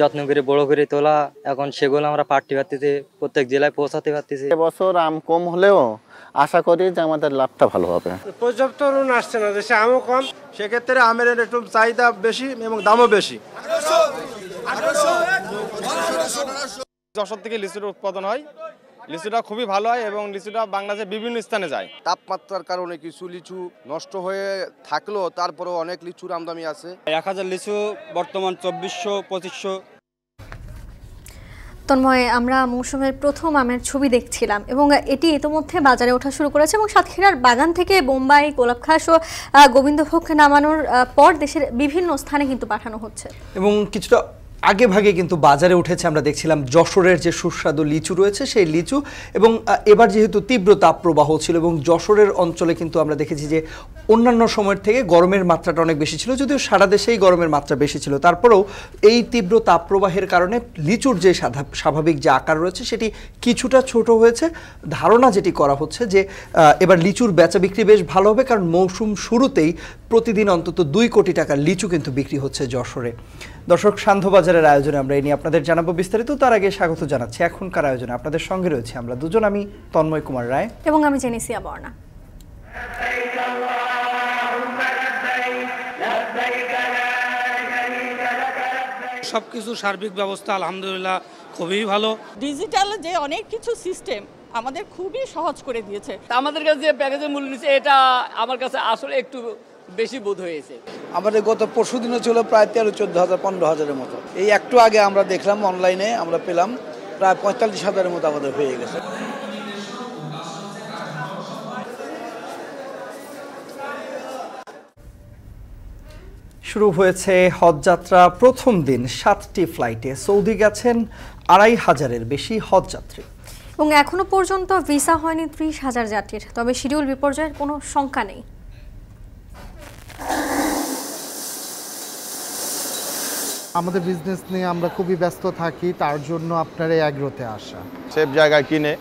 যত্ন করে বড় করে তোলা, এখন সেগুলো আমরা পাট্টি ভিত্তিতে প্রত্যেক জেলায় পৌঁছাতে পারতেছি। এবছর আম কম হলেও আশা করি যে আমাদের লাভটা ভালো হবে। পর্যাপ্ত ঋণ আসছে না, দেশে আমও কম, সেক্ষেত্রে আমের একটু চাহিদা বেশি এবং দামও বেশি। যশোর থেকে লিচুর উৎপাদন হয়, লিচুটা খুবই ভালো হয় এবং লিচুটা বাংলাদেশের বিভিন্ন স্থানে যায়। তাপমাত্রার কারণে কিছু লিচু নষ্ট হয়ে থাকলেও তারপরেও অনেক লিচুর আমদানি আছে। 1000 লিচু বর্তমান 2400-2500। তন্ময়, আমরা মৌসুমের প্রথম আমের ছবি দেখছিলাম এবং এটি ইতোমধ্যে বাজারে ওঠা শুরু করেছে এবং সাতক্ষীরার বাগান থেকে বোম্বাই, গোলাপখাস ও গোবিন্দভোগ নামানোর পর দেশের বিভিন্ন স্থানে কিন্তু পাঠানো হচ্ছে এবং কিছুটা আগে ভাগে কিন্তু বাজারে উঠেছে। আমরা দেখছিলাম যশোরের যে সুস্বাদু লিচু রয়েছে সেই লিচু, এবং এবার যেহেতু তীব্র তাপপ্রবাহ ছিল এবং যশোরের অঞ্চলে কিন্তু আমরা দেখেছি যে অন্যান্য সময়ের থেকে গরমের মাত্রাটা অনেক বেশি ছিল, যদিও সারা দেশেই গরমের মাত্রা বেশি ছিল, তারপরেও এই তীব্র তাপপ্রবাহের কারণে লিচুর যে স্বাভাবিক যে আকার রয়েছে সেটি কিছুটা ছোট হয়েছে। ধারণা যেটি করা হচ্ছে যে এবার লিচুর বেচা বিক্রি বেশ ভালো হবে, কারণ মৌসুম শুরুতেই প্রতিদিন অন্তত 2 কোটি টাকার লিচু কিন্তু বিক্রি হচ্ছে যশোরে। দর্শক, সান্ধ্যবাজারের আয়োজনে আমরা এই নিয়ে আপনাদের জানাবো বিস্তারিত। তার আগে স্বাগত জানাচ্ছি এখনকার আয়োজনে আপনাদের সঙ্গে রয়েছে আমরা দুজন, আমি তন্ময় কুমার রায় এবং আমি জেনিসিয়া বর্ণা। সবকিছু সার্বিক ব্যবস্থা আলহামদুলিল্লাহ খুবই ভালো। ডিজিটাল যে অনেক কিছু সিস্টেম আমাদের খুবই সহজ করে দিয়েছে। আমাদের কাছে যে প্যাকেজের মূল্য নিচ্ছে এটা আমার কাছে আসলে একটু বেশি বোধ হয়েছে। আমাদের গত পরশু দিনে ছিল প্রায় 13-14,000 15,000-এর মতো। এই একটু আগে আমরা দেখলাম অনলাইনে, আমরা পেলাম প্রায় 45,000-এর মতো আমাদের হয়ে গেছে। শুরু হয়েছে হজ যাত্রা। প্রথম দিন 7টি ফ্লাইটে সৌদি গেছেন 2,500-এর বেশি হজ যাত্রী এবং এখনো পর্যন্ত ভিসা হয়নি 30,000 যাত্রীর, তবে শিডিউল বিপর্যয়ের কোনো শঙ্কা নেই। আমাদের বিজনেস নিয়ে আমরা খুবই ব্যস্ত থাকি, তার জন্য আপনার এই অ্যাগ্রোতে আসা। সেফ জায়গায় কিনে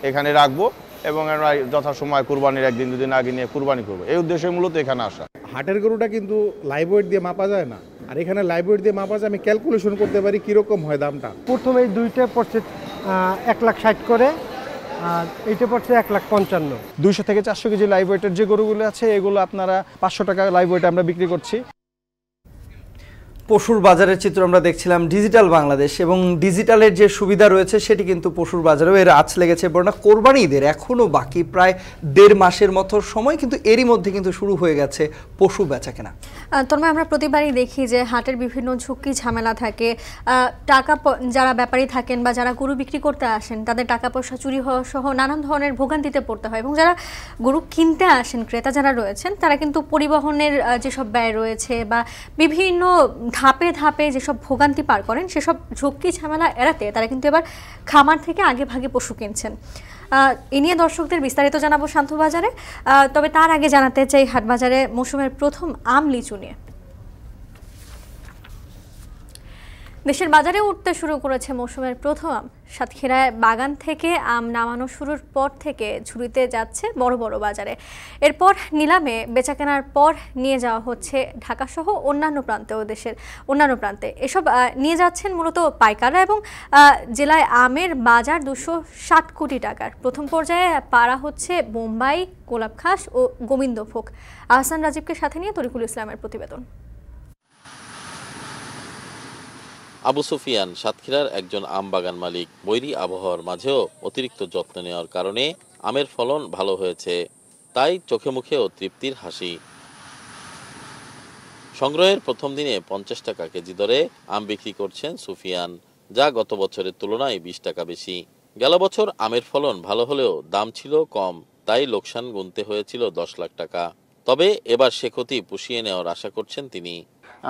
এখানে রাখবো এবং আমরা যথাসময় কুরবানির 1-2 দিন আগে নিয়ে কুরবানি করবো, এই উদ্দেশ্যে মূলত এখানে আসা। হাটের গরুটা কিন্তু লাইভ ওয়েট দিয়ে মাপা যায় না, আর এখানে লাইভ ওয়েট দিয়ে মাপা যায়, আমি ক্যালকুলেশন করতে পারি কিরকম হয় দামটা। প্রথমে এই দুইটা পড়ছে 1,60,000 করে, আর এইটা পড়ছে 1,55,000। 200 থেকে 400 কেজি লাইভ ওয়েটের যে গরুগুলো আছে এগুলো আপনারা 500 টাকা লাইভ ওয়েটে আমরা বিক্রি করছি। পশুর বাজারের চিত্র আমরা দেখছিলাম ডিজিটাল বাংলাদেশ, এবং ডিজিটালের যে সুবিধা রয়েছে সেটি কিন্তু পশুর বাজারেও এর আঁচ লেগেছে। বর্ণা, কোরবানি ঈদের এখনও বাকি প্রায় 1.5 মাসের মতো সময়, কিন্তু এরই মধ্যে কিন্তু শুরু হয়ে গেছে পশু বেচা কেনা। তন্ময়, আমরা প্রতিবারই দেখি যে হাটের বিভিন্ন ঝুঁকি ঝামেলা থাকে, টাকা যারা ব্যাপারী থাকেন বা যারা গরু বিক্রি করতে আসেন তাদের টাকা পয়সা চুরি হওয়া সহ নানান ধরনের ভোগান্তিতে পড়তে হয়, এবং যারা গরু কিনতে আসেন ক্রেতা যারা রয়েছেন তারা কিন্তু পরিবহনের যেসব ব্যয় রয়েছে বা বিভিন্ন ধাপে ধাপে যেসব ভোগান্তি পার করেন সেসব ঝুঁকি ঝামেলা এড়াতে তারা কিন্তু এবার খামার থেকে আগে ভাগে পশু কিনছেন। এ নিয়ে দর্শকদের বিস্তারিত জানাবো সান্ধ্যবাজারে, তবে তার আগে জানাতে চাই হাটবাজারে মৌসুমের প্রথম আম লিচু নিয়ে। দেশের বাজারে উঠতে শুরু করেছে মৌসুমের প্রথম আম। সাতক্ষীরায় বাগান থেকে আম নামানো শুরুর পর থেকে ঝুড়িতে যাচ্ছে বড় বড় বাজারে, এরপর নিলামে বেচাকেনার পর নিয়ে যাওয়া হচ্ছে ঢাকাসহ অন্যান্য প্রান্তেও, দেশের অন্যান্য প্রান্তে। এসব নিয়ে যাচ্ছেন মূলত পাইকাররা, এবং জেলায় আমের বাজার 260 কোটি টাকার। প্রথম পর্যায়ে পাড়া হচ্ছে বোম্বাই, গোলাপখাস ও গোবিন্দভোগ। আহসান রাজীবকে সাথে নিয়ে তরিকুল ইসলামের প্রতিবেদন। আবু সুফিয়ান সাতক্ষীরার একজন আম বাগান মালিক। বৈরী আবহাওয়ার মাঝেও অতিরিক্ত যত্ন নেওয়ার কারণে আমের ফলন ভালো হয়েছে, তাই চোখে মুখেও তৃপ্তির হাসি। সংগ্রহের প্রথম দিনে 50 টাকা কেজি দরে আম বিক্রি করছেন সুফিয়ান, যা গত বছরের তুলনায় 20 টাকা বেশি। গেল বছর আমের ফলন ভালো হলেও দাম ছিল কম, তাই লোকসান গুনতে হয়েছিল 10 লাখ টাকা। তবে এবার সে ক্ষতি পুষিয়ে নেওয়ার আশা করছেন তিনি।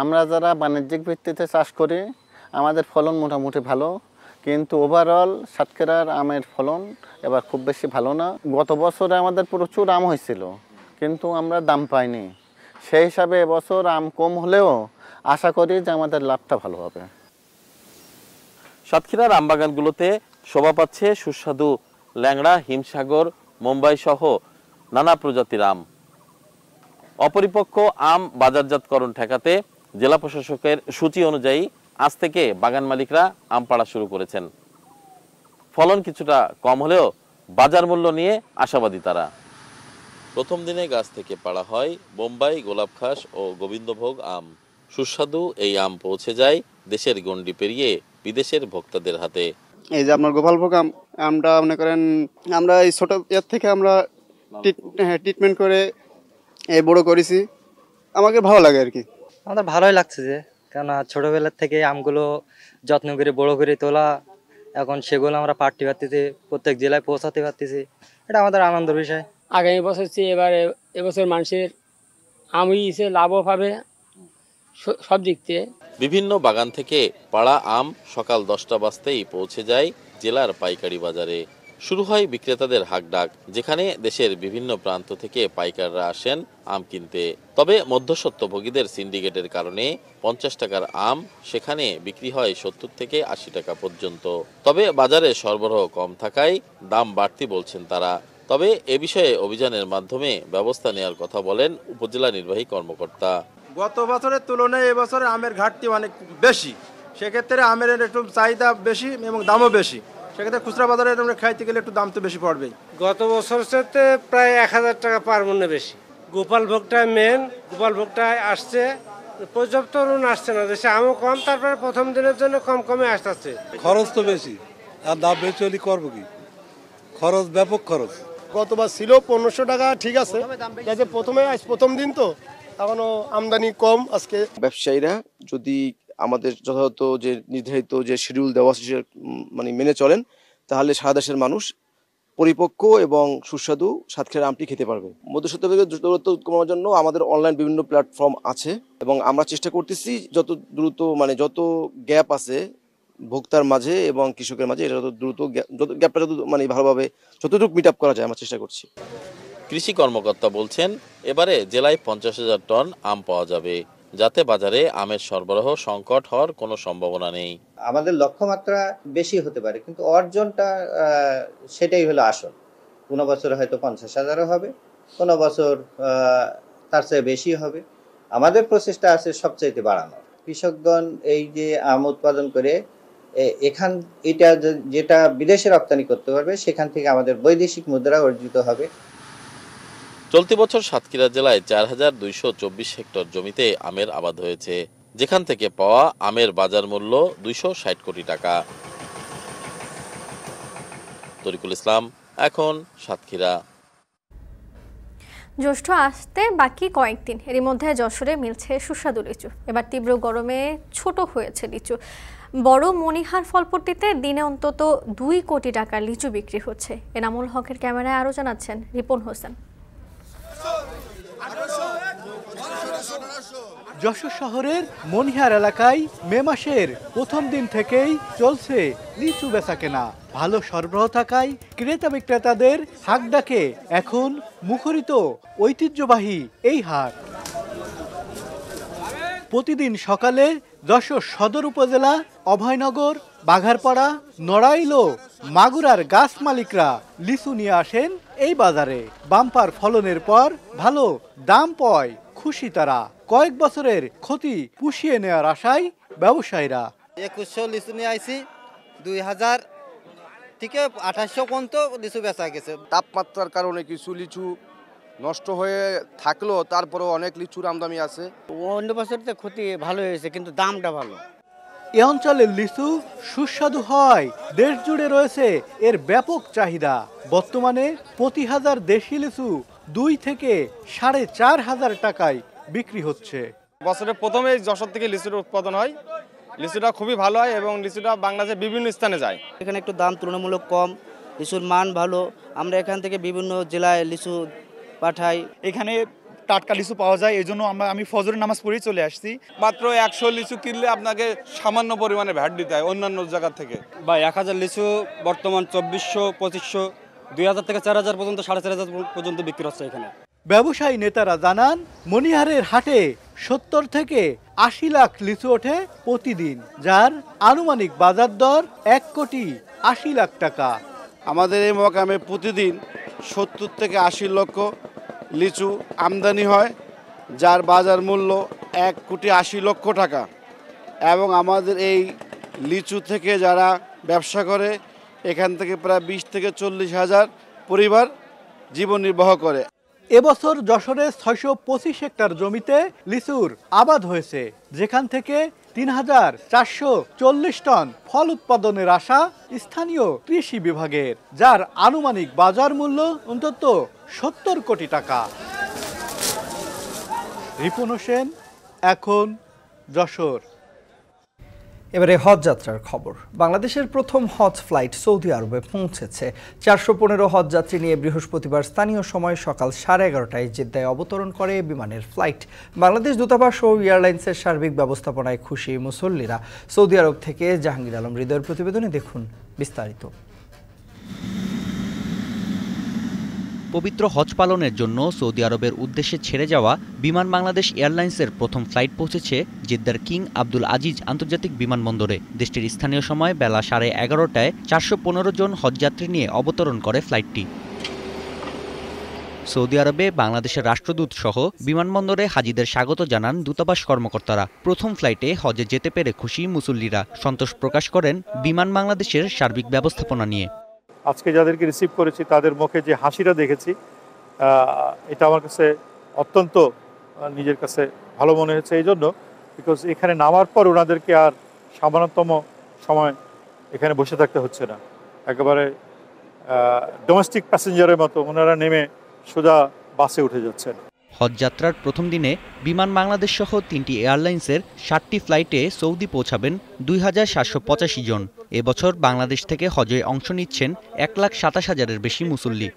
আমরা যারা বাণিজ্যিক ভিত্তিতে চাষ করি আমাদের ফলন মোটামুটি ভালো, কিন্তু ওভারঅল সাতক্ষীরার আমের ফলন এবার খুব বেশি ভালো না। গত বছরে আমাদের প্রচুর আম হয়েছিল, কিন্তু আমরা দাম পাইনি, সেই হিসাবে এবছর আম কম হলেও আশা করি যে আমাদের লাভটা ভালো হবে। সাতক্ষীরার আমবাগানগুলোতে শোভা পাচ্ছে সুস্বাদু ল্যাংড়া, হিমসাগর, মুম্বাই সহ নানা প্রজাতির আম। অপরিপক্ক আম বাজারজাতকরণ ঠেকাতে জেলা প্রশাসকের সূচি অনুযায়ী আজ থেকে বাগান মালিকরা আম পাড়া শুরু করেছেন। ফলন কিছুটা কম হলেও বাজার মূল্য নিয়ে আশাবাদী তারা। প্রথম দিনে গাছ থেকে পাড়া হয় বোম্বাই, গোলাপখাস ও গোবিন্দভোগ আম। সুস্বাদু এই আম পৌঁছে যায় দেশের গণ্ডি পেরিয়ে বিদেশের ভোক্তাদের হাতে। এই যে আপনার গোপালভোগ আমটা মনে করেন আমরা এই ছোট এর থেকে আমরা ট্রিটমেন্ট করে এই বড় করেছি, আমাকে ভালো লাগে আর কি। আমাদের ভালোই লাগছে যে, কেননা ছোটবেলার থেকে আমগুলো যত্ন করে বড় করে তোলা, এখন সেগুলো আমরা পার্টি পাত্তিতে প্রত্যেক জেলায় পৌঁছাতে পারতেছি, এটা আমাদের আনন্দের বিষয়। আগামী বছর চেয়ে এবারে এবছর মানুষের আমই লাভও পাবে সব দিক থেকে। বিভিন্ন বাগান থেকে পাড়া আম সকাল 10টা বাজতেই পৌঁছে যায় জেলার পাইকারি বাজারে। শুরু হয় বিক্রেতাদের হাকডাক, যেখানে দেশের বিভিন্ন প্রান্ত থেকে পাইকাররা আসেন আম কিনতে। তবে মধ্যস্বত্বভোগীদের সিন্ডিকেটের কারণে 50 টাকার আম সেখানে বিক্রি হয় 70 থেকে 80 টাকা পর্যন্ত। তবে বাজারে সরবরাহ কম থাকায় দাম বাড়তি বলছেন তারা। তবে এ বিষয়ে অভিযানের মাধ্যমে ব্যবস্থা নেওয়ার কথা বলেন উপজেলা নির্বাহী কর্মকর্তা। গত বছরের তুলনায় এবছরে আমের ঘাটতি অনেক বেশি, সেক্ষেত্রে আমের একটু চাহিদা বেশি এবং দামও বেশি, সেক্ষেত্রে খুচরা বাজারে খাইতে গেলে একটু দাম তো বেশি পড়বেই। গত বছর সাথে প্রায় 1000 টাকা পার মনে বেশি। গোপালভোগটা মেন, গোপালভোগটা আসছে, পর্যাপ্ত রুন আসছে না, দেশে আমও কম, তারপরে প্রথম দিনের জন্য কমে আসতেছে। খরচ তো বেশি, আর দাম বেশি হলে করবো কি, খরচ ব্যাপক খরচ। গতবার ছিল 1500 টাকা, ঠিক আছে, প্রথম দিন তো এখনো আমদানি কম। আজকে ব্যবসায়ীরা যদি আমাদের যথাযথ যে নির্ধারিত যে শিডিউল দেওয়া আছে মানে মেনে চলেন, তাহলে সারা দেশের মানুষ পরিপক্ক এবং সুস্বাদু সাতক্ষীরার আমটি খেতে পারবে। মধ্যস্বত্বভোগীদের দূরত্ব কমানোর জন্য আমাদের অনলাইন বিভিন্ন প্ল্যাটফর্ম আছে এবং আমরা চেষ্টা করতেছি যত দ্রুত মানে যত গ্যাপ আছে ভোক্তার মাঝে এবং কৃষকের মাঝে, এটা যত দ্রুত গ্যাপটা যত মানে ভালোভাবে যতটুকু মিট আপ করা যায় আমরা চেষ্টা করছি। কৃষি কর্মকর্তা বলছেন, এবারে জেলায় 50,000 টন আম পাওয়া যাবে, যাতে বাজারে আমের সরবরাহ সংকট হওয়ার কোনো সম্ভাবনা নেই। আমাদের লক্ষ্যমাত্রা বেশি হতে পারে, কিন্তু অর্জনটা সেটাই হলো আসল। কোনো বছর হয়তো 50,000ও হবে, কোনো বছর তার চেয়ে বেশি হবে। আমাদের প্রচেষ্টা আছে সবচাইতে বাড়ানো। কৃষকগণ এই যে আম উৎপাদন করে এটা যেটা বিদেশে রপ্তানি করতে পারবে, সেখান থেকে আমাদের বৈদেশিক মুদ্রা অর্জিত হবে। চলতি বছর সাতক্ষীরা জেলায় 4224 হেক্টর জমিতে আমের আবাদ হয়েছে, যেখান থেকে পাওয়া আমের বাজার মূল্য 260 কোটি টাকা। তরিকুল ইসলাম, এখন সাতক্ষীরা। জ্যৈষ্ঠ আসতে বাকি কয়েকদিন, এরই মধ্যে যশোরে মিলছে সুস্বাদু লিচু। এবার তীব্র গরমে ছোট হয়েছে লিচু। বড় মণিহার ফলপট্টিতে দিনে অন্তত 2 কোটি টাকার লিচু বিক্রি হচ্ছে। এনামুল হকের ক্যামেরায় আরও জানাচ্ছেন রিপন হোসেন। যশোর শহরের মনিহার এলাকায় মে মাসের প্রথম দিন থেকেই চলছে লিচু বেচাকেনা। ভালো সরবরাহ থাকায় ক্রেতা বিক্রেতাদের হাক ডাকে এখন মুখরিত ঐতিহ্যবাহী এই হাট। প্রতিদিন সকালে যশোর সদর উপজেলা, অভয়নগর, বাঘারপাড়া, নড়াইল ও মাগুরার গাছ মালিকরা লিচু নিয়ে আসেন এই বাজারে। বাম্পার ফলনের পর ভালো দাম পায় খুশি তারা। কয়েক বছরের ক্ষতি পুষিয়ে নেওয়ার আশায় ব্যবসায়ীরা। 2100 লিচু নিয়ে আইছি, 2000 থেকে 2800 পর্যন্ত লিচু বেচা গেছে। তাপমাত্রার কারণে কিছু লিচু নষ্ট হয়ে থাকলেও তারপরেও অনেক লিচুর আমদানি আছে। অন্য বছরতে ক্ষতি ভালো হয়েছে, কিন্তু দামটা ভালো। এ অঞ্চলের লিচু সুস্বাদু হয়, দেশ জুড়ে রয়েছে এর ব্যাপক চাহিদা। বর্তমানে প্রতি হাজার দেশি লিচু 2 থেকে 4500 টাকায় বিক্রি হচ্ছে। বছরের প্রথমে যশোর থেকে লিচুর উৎপাদন হয়, লিচুটা খুবই ভালো হয় এবং লিচুটা বাংলাদেশের বিভিন্ন স্থানে যায়। এখানে একটু দাম তুলনামূলক কম, লিচুর মান ভালো। আমরা এখান থেকে বিভিন্ন জেলায় লিচু পাঠাই। এখানে টাটকা লিচু পাওয়া যায়, এই জন্য আমি ফজরের নামাজ পড়েই চলে আসছি। মাত্র 100 লিচু কিনলে আপনাকে সামান্য পরিমাণে ভ্যাট দিতে হয় অন্যান্য জায়গা থেকে। বা 1000 লিচু বর্তমান 2400, 2500, 2000 থেকে 4000 পর্যন্ত, 4500 পর্যন্ত বিক্রি হচ্ছে এখানে। ব্যবসায়ী নেতারা জানান, মনিহারের হাটে 70 থেকে 80 লাখ লিচু ওঠে প্রতিদিন, যার আনুমানিক বাজার দর 1,80,00,000 টাকা। আমাদের এই মোকামে প্রতিদিন 70 থেকে 80 লক্ষ লিচু আমদানি হয়, যার বাজার মূল্য 1,80,00,000 টাকা। এবং আমাদের এই লিচু থেকে যারা ব্যবসা করে এখান থেকে প্রায় 20 থেকে 40 হাজার পরিবার জীবন নির্বাহ করে। এবছর যশোরে 625 হেক্টর জমিতে লিচুর আবাদ হয়েছে, যেখান থেকে 3,440 টন ফল উৎপাদনের আশা স্থানীয় কৃষি বিভাগের, যার আনুমানিক বাজার মূল্য অন্তত 70 কোটি টাকা। রিপন হোসেন, এখন যশোর। এবারে হজ যাত্রার খবর। বাংলাদেশের প্রথম হজ ফ্লাইট সৌদি আরবে পৌঁছেছে। 415 হজ যাত্রী নিয়ে বৃহস্পতিবার স্থানীয় সময় সকাল 11:30টায় জেদ্দায় অবতরণ করে বিমানের ফ্লাইট। বাংলাদেশ দূতাবাস ও এয়ারলাইন্সের সার্বিক ব্যবস্থাপনায় খুশি মুসল্লিরা। সৌদি আরব থেকে জাহাঙ্গীর আলম হৃদয়ের প্রতিবেদনে দেখুন বিস্তারিত। পবিত্র হজ পালনের জন্য সৌদি আরবের উদ্দেশ্যে ছেড়ে যাওয়া বিমান বাংলাদেশ এয়ারলাইন্সের প্রথম ফ্লাইট পৌঁছেছে জেদ্দার কিং আব্দুল আজিজ আন্তর্জাতিক বিমানবন্দরে। দেশটির স্থানীয় সময় বেলা 11:30টায় 415 জন হজযাত্রী নিয়ে অবতরণ করে ফ্লাইটটি। সৌদি আরবে বাংলাদেশের রাষ্ট্রদূত সহ বিমানবন্দরে হাজিদের স্বাগত জানান দূতাবাস কর্মকর্তারা। প্রথম ফ্লাইটে হজে যেতে পেরে খুশি মুসল্লিরা। সন্তোষ প্রকাশ করেন বিমান বাংলাদেশের সার্বিক ব্যবস্থাপনা নিয়ে। আজকে যাদেরকে রিসিভ করেছি তাদের মুখে যে হাসিটা দেখেছি, এটা আমার কাছে অত্যন্ত নিজের কাছে ভালো মনে হয়েছে। এই জন্য বিকজ এখানে নামার পর ওনাদেরকে আর সামান্যতম সময় এখানে বসে থাকতে হচ্ছে না, একেবারে ডোমেস্টিক প্যাসেঞ্জারের মতো ওনারা নেমে সোজা বাসে উঠে যাচ্ছেন। হজযাত্রার প্রথম দিনে বিমান বাংলাদেশ সহ 3টি এয়ারলাইন্সের 7টি ফ্লাইটে সৌদি পৌঁছাবেন 2785 জন। এবছর বাংলাদেশ থেকে হজে অংশ নিচ্ছেন 1,27,000-এর বেশি মুসল্লি।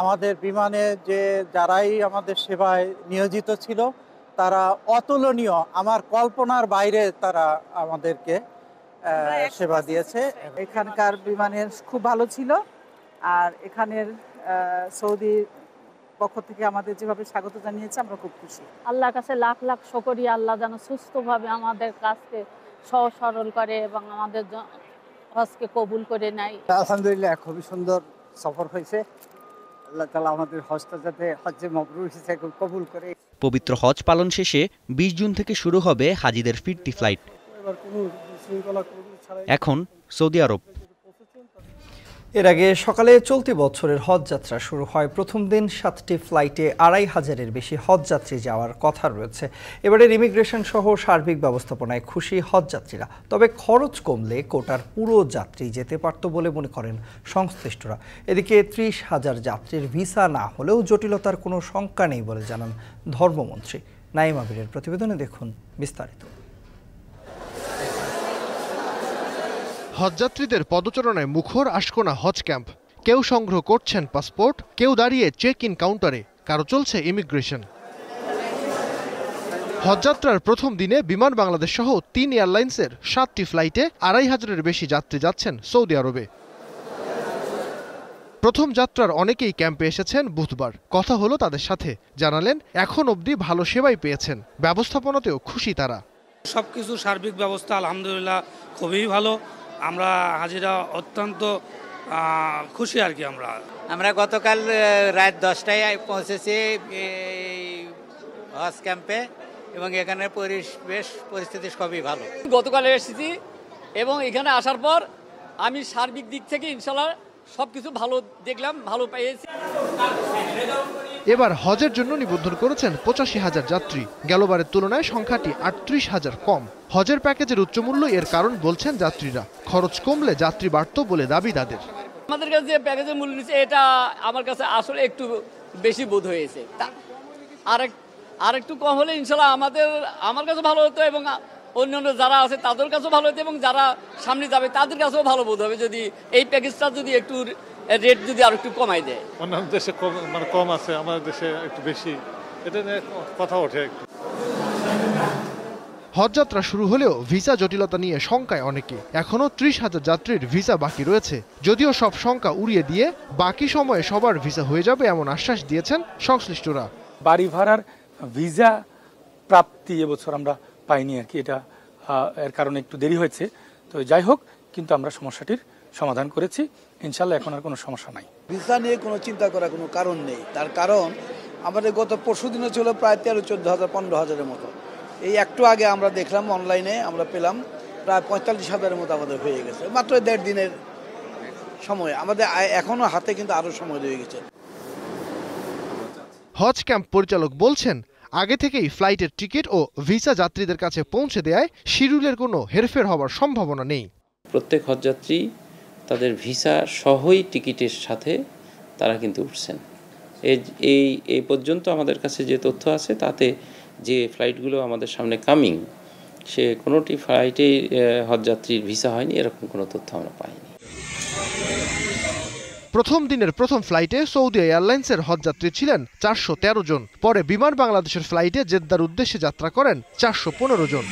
আমাদের বিমানে যে যারাই আমাদের সেবায় নিয়োজিত ছিল তারা অতুলনীয়, আমার কল্পনার বাইরে তারা আমাদেরকে সেবা দিয়েছে। এখানকার বিমানের খুব ভালো ছিল, আর এখানের সৌদি পক্ষ থেকে আমাদের যেভাবে স্বাগত জানিয়েছে আমরা খুব খুশি। আল্লাহর কাছে লাখ লাখ শুকরিয়া, আল্লাহ যেন সুস্থভাবে আমাদের কাজকে সহজ সরল করে এবং আমাদের হজকে কবুল করে নেয়। আলহামদুলিল্লাহ, খুবই সুন্দর সফর হয়েছে। আল্লাহ তাআলা আমাদের হজটা যাতে হজ্জে মাবরুর হিসেবে কবুল করে। পবিত্র হজ পালন শেষে 20 জুন থেকে শুরু হবে হাজিদের ফিরতি ফ্লাইট। এখন সৌদি আরব। এর আগে সকালে চলতি বছরের হজ যাত্রা শুরু হয়। প্রথম দিন 7টি ফ্লাইটে 2,500-এর বেশি হজযাত্রী যাওয়ার কথা রয়েছে। এবারের ইমিগ্রেশন সহ সার্বিক ব্যবস্থাপনায় খুশি হজযাত্রীরা। তবে খরচ কমলে কোটার পুরো যাত্রী যেতে পারত বলে মনে করেন সংশ্লিষ্টরা। এদিকে 30,000 যাত্রীর ভিসা না হলেও জটিলতার কোনো শঙ্কা নেই বলে জানান ধর্মমন্ত্রী। নাইম আবিরের প্রতিবেদনে দেখুন বিস্তারিত। হজযাত্রীদের পদচারণায় মুখর আশকোনা হজ ক্যাম্প। কেউ সংগ্রহ করছেন পাসপোর্ট, কেউ দাঁড়িয়ে চেক ইন কাউন্টারে, কারো চলছে ইমিগ্রেশন। হজযাত্রার প্রথম দিনে বিমান বাংলাদেশ সহ 3 এয়ারলাইন্সের 7টি ফ্লাইটে 2,500-এর বেশি যাত্রী যাচ্ছেন সৌদি আরবে। প্রথম যাত্রার অনেকেই ক্যাম্পে এসেছেন বুধবার। কথা হলো তাদের সাথে, জানালেন এখন অবধি ভালো সেবাই পেয়েছেন, ব্যবস্থাপনাতেও খুশি তারা। সবকিছু সার্বিক ব্যবস্থা আলহামদুলিল্লাহ খুবই ভালো। আমরা হাজিরা অত্যন্ত খুশি আর কি। আমরা গতকাল রাত 10টায় পৌঁছেছি হজ ক্যাম্পে এবং এখানে পরিবেশ পরিস্থিতি সবই ভালো। গতকাল এসেছি এবং এখানে আসার পর আমি সার্বিক দিক থেকে ইনশাল্লাহ সবকিছু ভালো দেখলাম, ভালো পেয়েছি। এবার হজের জন্য নিবন্ধন করেছেন 85,000 যাত্রী। গেলবারের তুলনায় সংখ্যাটি 38,000 কম। হজের প্যাকেজের উচ্চমূল্য এর কারণ বলছেন যাত্রীরা। খরচ কমলে যাত্রী বাড়ত বলে দাবি তাদের। আমাদের কাছে যে প্যাকেজের মূল্য নিচ্ছে এটা আমার কাছে আসলে একটু বেশি বোধ হয়েছে। আর একটু কম হলে ইনশাল্লাহ আমার কাছে ভালো হতো এবং অন্যান্য যারা আছে তাদের কাছেও ভালো হতো এবং যারা সামনে যাবে তাদের কাছেও ভালো বোধ হবে যদি এই প্যাকেজটা যদি একটু রেট যদি আর একটু কমাই দেয়। অন্যান্য দেশে কম আছে, আমাদের দেশে একটু বেশি, এটা নিয়ে কথা ওঠে। হজযাত্রা শুরু হলেও ভিসা জটিলতা নিয়ে শঙ্কায় অনেকে। এখনো 30,000 যাত্রীর ভিসা বাকি রয়েছে। যদিও সব শঙ্কা উড়িয়ে দিয়ে বাকি সময়ে সবার ভিসা হয়ে যাবে এমন আশ্বাস দিয়েছেন সংশ্লিষ্টরা। বাড়ি ভাড়ার ভিসা প্রাপ্তি এবছর আমরা পাইনি আর কি, এটা এর কারণে একটু দেরি হয়েছে। তো যাই হোক, কিন্তু আমরা সমস্যাটির সমাধান করেছি ইনশাল্লাহ, এখন আর কোনো সমস্যা নাই। ভিসা নিয়ে কোনো চিন্তা করার কোনো কারণ নেই। তার কারণ আমাদের গত পরশু দিনে ছিল প্রায় 13-14,000 15,000-এর মতো। এই একটু আগে আমরা দেখলাম অনলাইনে আমরা পেলাম প্রায় 45,000-এর মতো আমাদের হয়ে গেছে মাত্র 1.5 দিনের সময়। আমাদের এখনো হাতে কিন্তু আরো সময় রয়ে গেছে। হজ ক্যাম্প পরিচালক বলছেন, আগে থেকেই ফ্লাইটের টিকিট ও ভিসা যাত্রীদের কাছে পৌঁছে দেওয়ায় শিডিউলের কোনো হেরফের হওয়ার সম্ভাবনা নেই। প্রত্যেক হজযাত্রী তাদের ভিসা সহই টিকিটের সাথে তারা কিন্তু উঠছেন। এই পর্যন্ত আমাদের কাছে যে তথ্য আছে তাতে যে ফ্লাইটগুলো আমাদের সামনে কামিং, সে কোনোটি ফ্লাইটে হজযাত্রীর ভিসা হয়নি, এরকম কোনো তথ্য আমরা পাইনি। প্রথম দিনের প্রথম ফ্লাইটে সৌদি এয়ারলাইন্সের হজযাত্রী ছিলেন 413 জন। পরে বিমান বাংলাদেশের ফ্লাইটে জেদ্দার উদ্দেশ্যে যাত্রা করেন 415 জন।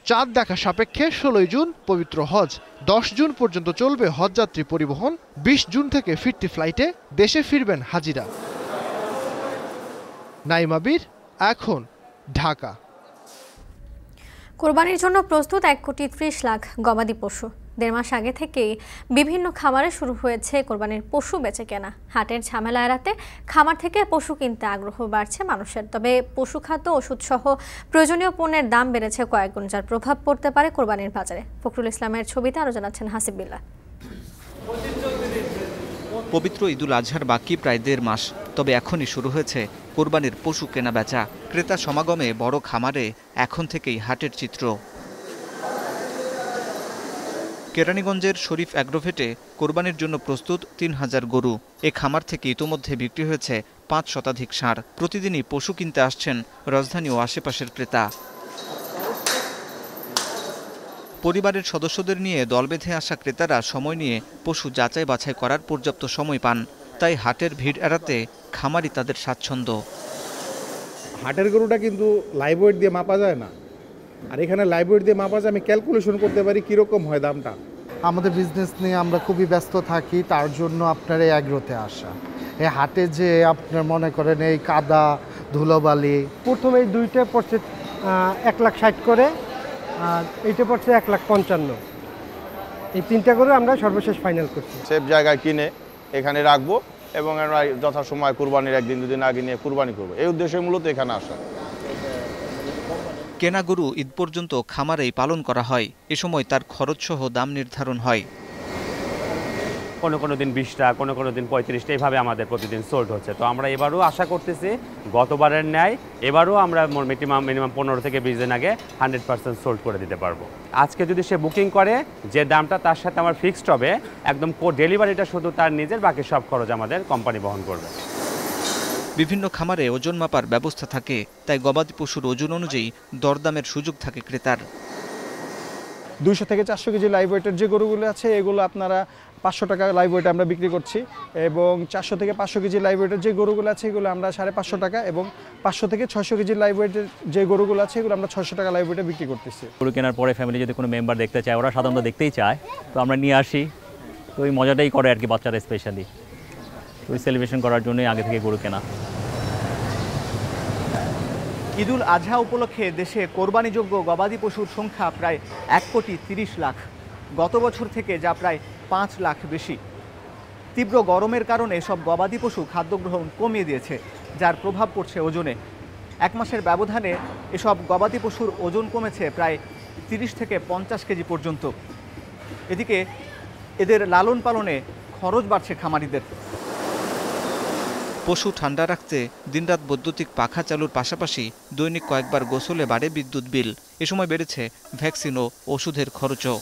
চাঁদ দেখা সাপেক্ষে 16 জুন পবিত্র হজ, 10 জুন পর্যন্ত চলবে হজযাত্রী পরিবহন, 20 জুন থেকে ফিরতি ফ্লাইটে দেশে ফিরবেন হাজিরা। নাইমা বীর, এখন, ঢাকা। কোরবানির জন্য প্রস্তুত 1,30,00,000 গবাদি পশু। 1.5 মাস আগে থেকেই বিভিন্ন খামারে শুরু হয়েছে কোরবানির পশু বেচে কেনা। হাটের ঝামেলা এড়াতে খামার থেকে পশু কিনতে আগ্রহ বাড়ছে মানুষের। তবে পশু খাদ্য, ওষুধ সহ প্রয়োজনীয় পণ্যের দাম বেড়েছে কয়েকগুণ, যার প্রভাব পড়তে পারে কোরবানির বাজারে। ফখরুল ইসলামের ছবিতে আরও জানাচ্ছেন হাসিব বিল্লাহ। পবিত্র ঈদুল আজহার বাকি প্রায় 1.5 মাস, তবে এখনই শুরু হয়েছে কোরবানির পশু কেনা বেচা। ক্রেতা সমাগমে বড় খামারে এখন থেকেই হাটের চিত্র। কেরানীগঞ্জের শরীফ অ্যাগ্রোভেটে কোরবানির জন্য প্রস্তুত 3,000 গরু। এ খামার থেকে ইতোমধ্যে বিক্রি হয়েছে 5 শতাধিক ষাঁড়। প্রতিদিনই পশু কিনতে আসছেন রাজধানী ও আশেপাশের ক্রেতা। পরিবারের সদস্যদের নিয়ে দল বেঁধে আসা ক্রেতারা সময় নিয়ে পশু যাচাই বাছাই করার পর্যাপ্ত সময় পান, তাই হাটের ভিড় এড়াতে খামারি তাদের স্বাচ্ছন্দ্য। হাটের গরুটা কিন্তু লাইভ ওয়েট দিয়ে মাপা যায় না, আর এখানে লাইভ ওয়েট দিয়ে মাপা যায়, আমি ক্যালকুলেশন করতে পারি কীরকম হয় দামটা। আমাদের বিজনেস নিয়ে আমরা খুবই ব্যস্ত থাকি, তার জন্য আপনার এই অ্যাগ্রোতে আসা। এই হাটে যে আপনার মনে করেন এই কাদা ধুলোবালি, প্রথমে এই দুইটা পড়ছে 1,60,000 করে, আর এইটা পড়ছে 1,55,000। এই তিনটা করে আমরা সর্বশেষ ফাইনাল করছি। সেফ জায়গায় কিনে এখানে রাখবো এবং আমরা যথাসময় কুরবানির 1 দিন 2 দিন আগে নিয়ে কুরবানি করবো, এই উদ্দেশ্যে মূলত এখানে আসা। কেনা গরু ঈদ পর্যন্ত খামারেই পালন করা হয়। এ সময় তার খরচসহ দাম নির্ধারণ হয়। কোনো দিন 20টা, কোনো দিন 35টা, এইভাবে আমাদের প্রতিদিন সোল্ড হচ্ছে। তো আমরা এবারও আশা করতেছি গতবারের ন্যায় এবারও আমরা মিনিমাম 15 থেকে 20 দিন আগে 100% সোল্ড করে দিতে পারবো। আজকে যদি সে বুকিং করে, যে দামটা তার সাথে আমার ফিক্সড হবে, একদম ডেলিভারিটা শুধু তার নিজের, বাকি সব খরচ আমাদের কোম্পানি বহন করবে। বিভিন্ন খামারে ওজন মাপার ব্যবস্থা থাকে, তাই গবাদি পশুর ওজন অনুযায়ী দরদামের সুযোগ থাকে ক্রেতার। 200 থেকে 400 কেজি লাইভ ওয়েটের যে গরুগুলো আছে এগুলো আপনারা 500 টাকা লাইভ ওয়েটে আমরা বিক্রি করছি, এবং 400 থেকে 500 কেজি লাইভ ওয়েটের যে গরুগুলো আছে এগুলো আমরা 550 টাকা, এবং 500 থেকে 600 কেজি লাইভ ওয়েটের যে গরুগুলো আছে এগুলো আমরা 600 টাকা লাইভ ওয়েটে বিক্রি করতেছি। গরু কেনার পরে ফ্যামিলি যদি কোনো মেম্বার দেখতে চায়, ওরা সাধারণত দেখতেই চায়, তো আমরা নিয়ে আসি। তো ওই মজাটাই করে আর কি বাচ্চারা স্পেশালি। তো ওই সেলিব্রেশন করার জন্যই আগে থেকে গরু কেনা। ঈদুল আজহা উপলক্ষে দেশে কোরবানিযোগ্য গবাদি পশুর সংখ্যা প্রায় 1,30,00,000, গত বছর থেকে যা প্রায় 5 লাখ বেশি। তীব্র গরমের কারণে সব গবাদি পশু খাদ্য গ্রহণ কমিয়ে দিয়েছে, যার প্রভাব পড়ছে ওজনে। 1 মাসের ব্যবধানে এসব গবাদি পশুর ওজন কমেছে প্রায় 30 থেকে 50 কেজি পর্যন্ত। এদিকে এদের লালন পালনে খরচ বাড়ছে খামারিদের। পশু ঠান্ডা রাখতে দিনরাত বৈদ্যুতিক পাখা চালুর পাশাপাশি দৈনিক কয়েকবার গোসলে বাড়ে বিদ্যুৎ বিল। এ সময় বেড়েছে ভ্যাকসিন ও ওষুধের খরচও।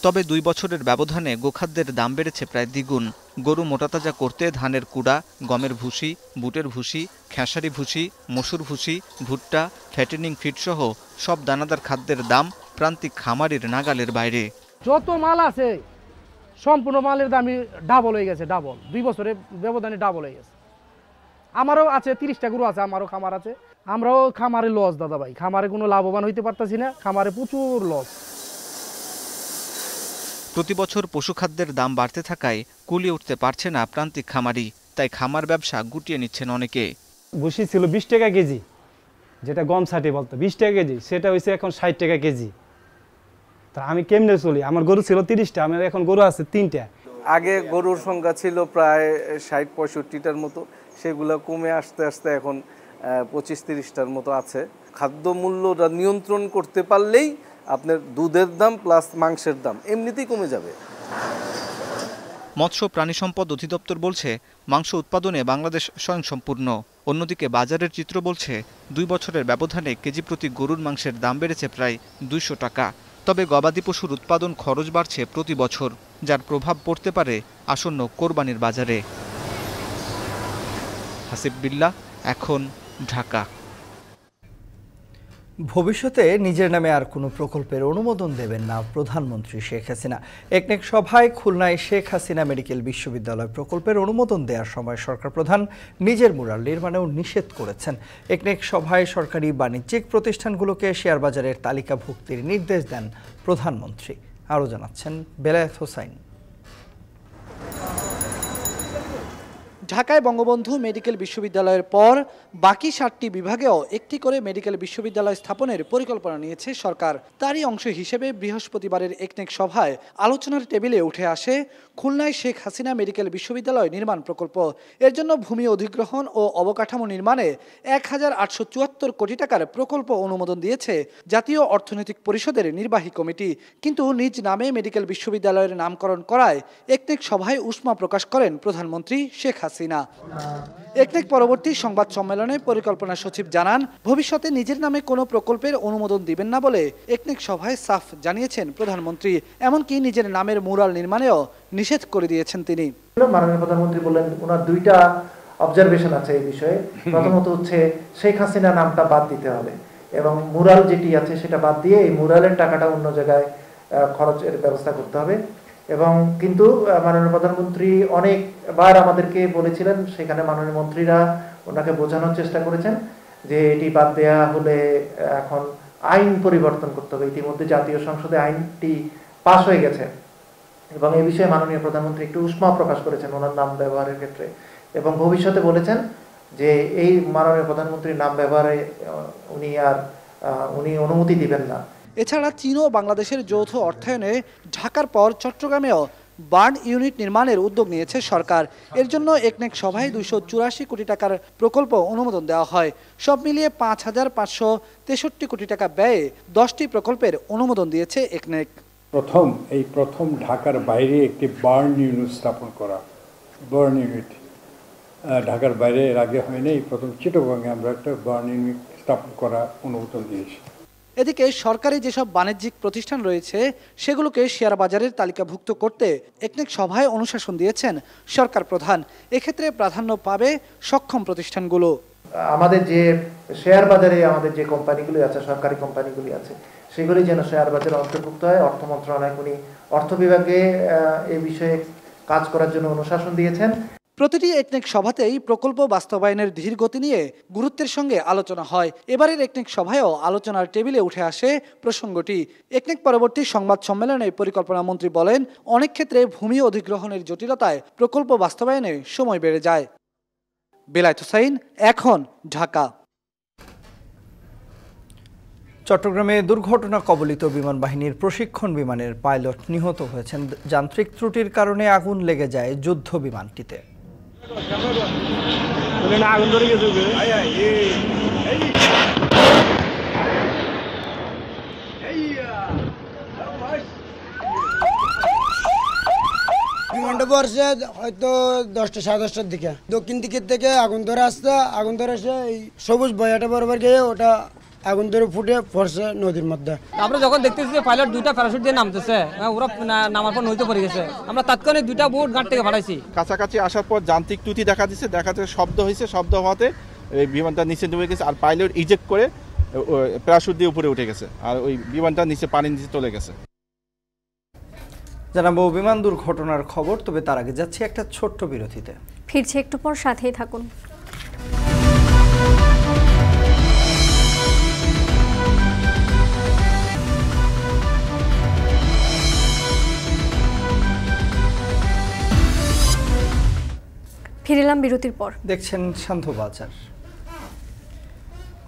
তবে 2 বছরের ব্যবধানে গোখাদ্যের দাম বেড়েছে প্রায় দ্বিগুণ। গরু মোটাতাজা করতে ধানের কুড়া, গমের ভুসি, বুটের ভুসি, খেসারি ভুসি, মসুর ভুসি, ভুট্টা, ফ্যাটেনিং ফিডসহ সব দানাদার খাদ্যের দাম প্রান্তিক খামারির নাগালের বাইরে। যত মাল আছে সম্পূর্ণ মালের দামই ডাবল হয়ে গেছে, ডাবল। 2 বছরের ব্যবধানে ডাবল হয়ে গেছে। আমারও আছে 30টা গরু আছে, আমারও খামার আছে। আমরাও খামারে লস দাদা ভাই, খামারে কোনো লাভবান হইতে পারতাছি না, খামারে প্রচুর লস। প্রতি বছর পশুখাদ্যের দাম বাড়তে থাকায় কুলিয়ে উঠতে পারছে না প্রান্তিক খামারি, তাই খামার ব্যবসা গুটিয়ে নিচ্ছেন অনেকে। ভুসি ছিল 20 টাকা কেজি, যেটা গম ছাটি বলতো 20 টাকা কেজি, সেটা হয়েছে এখন 60 টাকা কেজি। তা আমি কেমনে চলি? আমার গরু ছিল 30টা, আমার এখন গরু আছে 3টা। আগে গরুর সংখ্যা ছিল প্রায় 60-65টার মতো, সেগুলো কমে আস্তে আস্তে এখন 25-30টার মতো আছে। খাদ্য মূল্যটা নিয়ন্ত্রণ করতে পারলেই আপনার দুধের দাম প্লাস মাংসের দাম এমনিতেই কমে যাবে। মৎস্য প্রাণী সম্পদ অধিদপ্তর বলছে মাংস উৎপাদনে বাংলাদেশ স্বয়ংসম্পূর্ণ। অন্যদিকে বাজারের চিত্র বলছে 2 বছরের ব্যবধানে কেজি প্রতি গরুর মাংসের দাম বেড়েছে প্রায় 200 টাকা। তবে গবাদি পশুর উৎপাদন খরচ বাড়ছে প্রতি বছর, যার প্রভাব পড়তে পারে আসন্ন কোরবানির বাজারে। হাসিব বিল্লাহ, এখন, ঢাকা। ভবিষ্যতে নিজের নামে আর কোনো প্রকল্পের অনুমোদন দেবেন না প্রধানমন্ত্রী শেখ হাসিনা। একনেক সভায় খুলনায় শেখ হাসিনা মেডিকেল বিশ্ববিদ্যালয় প্রকল্পের অনুমোদন দেওয়ার সময় সরকার প্রধান নিজের মুরাল নির্মাণেও নিষেধ করেছেন। একনেক সভায় সরকারি বাণিজ্যিক প্রতিষ্ঠানগুলোকে শেয়ারবাজারের তালিকাভুক্তির নির্দেশ দেন প্রধানমন্ত্রী। আরও জানাচ্ছেন বেলায়েত হোসাইন। ঢাকায় বঙ্গবন্ধু মেডিকেল বিশ্ববিদ্যালয়ের পর বাকি 7টি বিভাগেও একটি করে মেডিকেল বিশ্ববিদ্যালয় স্থাপনের পরিকল্পনা নিয়েছে সরকার। তারই অংশ হিসেবে বৃহস্পতিবারের একনেক সভায় আলোচনার টেবিলে উঠে আসে খুলনায় শেখ হাসিনা মেডিকেল বিশ্ববিদ্যালয় নির্মাণ প্রকল্প। এর জন্য ভূমি অধিগ্রহণ ও অবকাঠামো নির্মাণে 1874 কোটি টাকার প্রকল্প অনুমোদন দিয়েছে জাতীয় অর্থনৈতিক পরিষদের নির্বাহী কমিটি। কিন্তু নিজ নামে মেডিকেল বিশ্ববিদ্যালয়ের নামকরণ করায় একনেক সভায় উষ্মা প্রকাশ করেন প্রধানমন্ত্রী শেখ হাসিনা। একনেক পরবর্তী সংবাদ সম্মেলনে পরিকল্পনা সচিব জানান, ভবিষ্যতে নিজের নামে কোনো প্রকল্পের অনুমোদন দিবেন না বলে একনেক সভায় সাফ জানিয়েছেন প্রধানমন্ত্রী। এমনকি নিজের নামের মুরাল নির্মাণেও নিষেধ করে দিয়েছেন তিনি। মাননীয় প্রধানমন্ত্রী বললেন ওনার 2টা অবজারভেশন আছে এই বিষয়ে। প্রথমত হচ্ছে শেখ হাসিনা নামটা বাদ দিতে হবে এবং মুরাল যেটি আছে সেটা বাদ দিয়ে এই মুরালের টাকাটা অন্য জায়গায় খরচের ব্যবস্থা করতে হবে। এবং কিন্তু মাননীয় প্রধানমন্ত্রী অনেকবার আমাদেরকে বলেছিলেন, সেখানে মাননীয় মন্ত্রীরা ওনাকে বোঝানোর চেষ্টা করেছেন যে এটি বাদ দেওয়া হলে এখন আইন পরিবর্তন করতে হবে। ইতিমধ্যে জাতীয় সংসদে আইনটি পাশ হয়ে গেছে এবং এই বিষয়ে মাননীয় প্রধানমন্ত্রী একটু উষ্মা প্রকাশ করেছেন ওনার নাম ব্যবহারের ক্ষেত্রে এবং ভবিষ্যতে বলেছেন যে এই মাননীয় প্রধানমন্ত্রীর নাম ব্যবহারে উনি অনুমতি দিবেন না। এছাড়া চীন ও বাংলাদেশের যৌথ অর্থায়নে ঢাকার পর চট্টগ্রামেও বার্ন ইউনিট নির্মাণের উদ্যোগ নিয়েছে সরকার। এর জন্য একনেক সভায় 284 কোটি টাকার প্রকল্প অনুমোদন দেওয়া হয়। সব মিলিয়ে 5563 কোটি টাকা ব্যয়ে 10টি প্রকল্পের অনুমোদন দিয়েছে একনেক। প্রথম ঢাকার বাইরে একটি বার্ন ইউনিট স্থাপন করা। বার্ন ইউনিট ঢাকার বাইরে এর আগে হয়নি, এই প্রথম চিটাগংয়ে আমরা একটা বার্ন ইউনিট স্থাপন করা অনুমোদন দিয়েছি। এদিকে সরকারি যেসব বাণিজ্যিক প্রতিষ্ঠান রয়েছে সেগুলোকে শেয়ার বাজারের তালিকাভুক্ত করতে একনেক সভায় অনুশাসন দিয়েছেন সরকার প্রধান। এক্ষেত্রে প্রাধান্য পাবে সক্ষম প্রতিষ্ঠানগুলো। আমাদের যে শেয়ার বাজারে আমাদের যে কোম্পানিগুলি আছে, সরকারি কোম্পানিগুলি আছে, সেগুলি যেন শেয়ার বাজারে অন্তর্ভুক্ত হয়। অর্থ মন্ত্রণালয় উনি অর্থ বিভাগে এই বিষয়ে কাজ করার জন্য অনুশাসন দিয়েছেন। প্রতিটি একনেক সভাতেই প্রকল্প বাস্তবায়নের ধীর গতি নিয়ে গুরুত্বের সঙ্গে আলোচনা হয়। এবারের একনেক সভায়ও আলোচনার টেবিলে উঠে আসে প্রসঙ্গটি। একনেক পরবর্তী সংবাদ সম্মেলনে পরিকল্পনা মন্ত্রী বলেন, অনেক ক্ষেত্রে ভূমি অধিগ্রহণের জটিলতায় প্রকল্প বাস্তবায়নে সময় বেড়ে যায়। বেলায়েত হোসাইন, এখন, ঢাকা। চট্টগ্রামে দুর্ঘটনা কবলিত বিমান বাহিনীর প্রশিক্ষণ বিমানের পাইলট নিহত হয়েছেন। যান্ত্রিক ত্রুটির কারণে আগুন লেগে যায় যুদ্ধ বিমানটিতে। বিমানটা পড়ছে হয়তো 10টা সাড়ে 10টার দিকে, দক্ষিণ দিকের থেকে আগুন ধরে আসছে। আগুন ধরে এসে এই সবুজ বয়াটা বরাবর গিয়ে ওটা আগুন ধরে ফুটে পড়ছে নদীর মধ্যে। আমরা যখন দেখতেছি যে পাইলট 2টা প্যারাশুট দিয়ে নামতেছে, ওরা নামার পর নদীতে পড়ে গেছে। আমরা তাৎক্ষণিক 2টা বোট ঘাট থেকে ভাড়াইছি। কাছাকাছি আসার পর যান্ত্রিক ত্রুটি দেখা যাচ্ছে শব্দ হয়েছে, শব্দ হওয়াতে বিমানটা নিচে ডুবে গেছে আর পাইলট ইজেক্ট করে প্যারাশুট দিয়ে উপরে উঠে গেছে আর ওই বিমানটা নিচে পানির নিচে চলে গেছে। জানাবো বিমান দুর্ঘটনার খবর, তবে তার আগে যাচ্ছি একটা ছোট্ট বিরতিতে। ফিরছে একটু পর, সাথেই থাকুন। ফিরলাম বিরতির পর। দেখছেন শান্ত বাজার।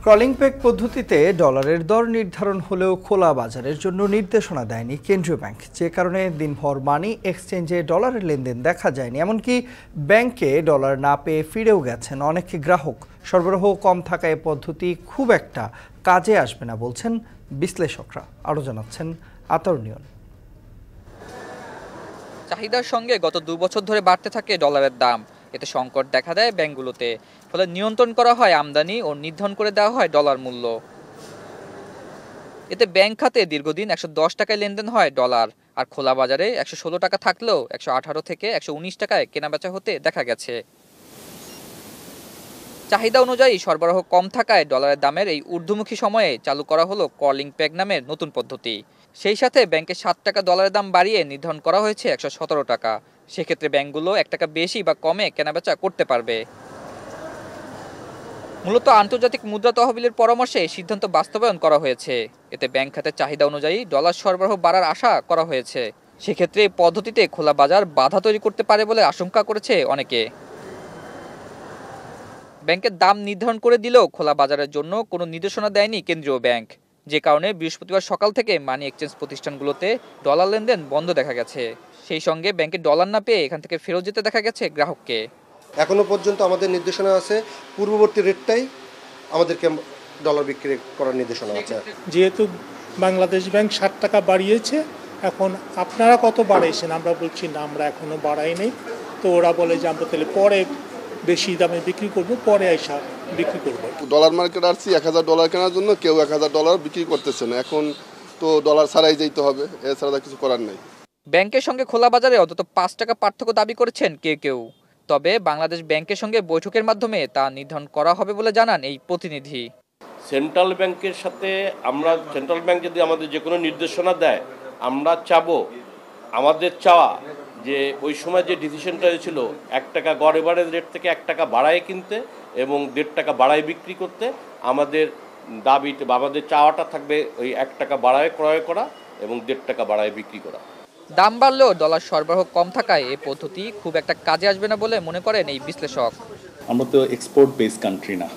ক্রলিং পেগ পদ্ধতিতে ডলারের দর নির্ধারণ হলেও খোলা বাজারের জন্য নির্দেশনা দেয়নি কেন্দ্রীয় ব্যাংক, যে কারণে দিনভর মানি এক্সচেঞ্জে ডলারের লেনদেন দেখা যায়নি। এমনকি ব্যাংকে ডলার না পেয়ে ফিরেও গেছেন অনেক গ্রাহক। সরবরাহ কম থাকায় পদ্ধতি খুব একটা কাজে আসবে না বলছেন বিশ্লেষকরা। আরও জানাচ্ছেন আতাউর নিয়ন। চাহিদার সঙ্গে গত 2 বছর ধরে বাড়তে থাকে ডলারের দাম। এতে সংকট দেখা দেয় ব্যাংকগুলোতে। ফলে নিয়ন্ত্রণ করা হয় আমদানি ও নির্ধারণ করে দেওয়া হয় ডলার মূল্য। এতে ব্যাংক খাতে দীর্ঘদিন 110 টাকায় লেনদেন হয় ডলার, আর খোলা বাজারে 116 টাকা থাকলেও 118 থেকে 119 টাকায় কেনাবেচা হতে দেখা গেছে। চাহিদা অনুযায়ী সরবরাহ কম থাকায় ডলারের দামের এই ঊর্ধ্বমুখী সময়ে চালু করা হলো ক্রলিং পেগ নামের নতুন পদ্ধতি। সেই সাথে ব্যাংকে 7 টাকা ডলারের দাম বাড়িয়ে নির্ধারণ করা হয়েছে 117 টাকা। সেক্ষেত্রে ব্যাংকগুলো 1 টাকা বেশি বা কমে কেনাবেচা করতে পারবে। মূলত আন্তর্জাতিক মুদ্রা তহবিলের পরামর্শে সিদ্ধান্ত বাস্তবায়ন করা হয়েছে। এতে ব্যাংক খাতের চাহিদা অনুযায়ী ডলার সরবরাহ বাড়ার আশা করা হয়েছে। সেক্ষেত্রে এই পদ্ধতিতে খোলা বাজার বাধা তৈরি করতে পারে বলে আশঙ্কা করেছে অনেকে। ব্যাংকের দাম নির্ধারণ করে দিলেও খোলা বাজারের জন্য কোনো নির্দেশনা দেয়নি কেন্দ্রীয় ব্যাংক, যে কারণে বৃহস্পতিবার সকাল থেকে মানি এক্সচেঞ্জ প্রতিষ্ঠানগুলোতে ডলার লেনদেন বন্ধ দেখা গেছে। সেই সঙ্গে ব্যাংকে ডলার না পেয়ে এখান থেকে ফেরত যেতে দেখা গেছে গ্রাহককে। এখনো পর্যন্ত আমাদের নির্দেশনা আছে পূর্ববর্তী রেটটাই আমাদেরকে ডলার বিক্রি করার নির্দেশনা আছে। যেহেতু বাংলাদেশ ব্যাংক 60 টাকা বাড়িয়েছে, এখন আপনারা কত বাড়াইছেন? আমরা বলছি না, আমরা এখনো বাড়াই নেই। তো ওরা বলে যে আমরা তাহলে পরে বেশি দামে বিক্রি করব, পরে আইসা বিক্রি করব। ডলার মার্কেট আসছি $1000 কেনার জন্য, কেউ $1000 বিক্রি করতেছে না। এখন তো ডলার ছাড়াই যেতে হবে, এছাড়া কিছু করার নাই। ব্যাংকের সঙ্গে খোলা বাজারে অন্তত 5 টাকা পার্থক্য দাবি করেছেন কেউ। তবে বাংলাদেশ ব্যাংকের সঙ্গে বৈঠকের মাধ্যমে তা নির্ধারণ করা হবে বলে জানান এই প্রতিনিধি। সেন্ট্রাল ব্যাংকের সাথে সেন্ট্রাল ব্যাংক যদি আমাদের যে কোনো নির্দেশনা দেয়, আমরা চাবো, আমাদের চাওয়া যে ওই সময় যে ডিসিশনটা হয়েছিল 1 টাকা গড় এভারেজ রেট থেকে 1 টাকা বাড়ায় কিনতে এবং 1.5 টাকা বাড়ায় বিক্রি করতে, আমাদের দাবিতে বা আমাদের চাওয়াটা থাকবে ওই 1 টাকা বাড়ায় ক্রয় করা এবং 1.5 টাকা বাড়ায় বিক্রি করা। দাম বাড়লেও ডলার সরবরাহ কম থাকায় এই পদ্ধতি খুব একটা কাজে আসবে না বলে মনে করেন এই বিশ্লেষক। আমরা তো এক্সপোর্ট বেস কান্ট্রি না,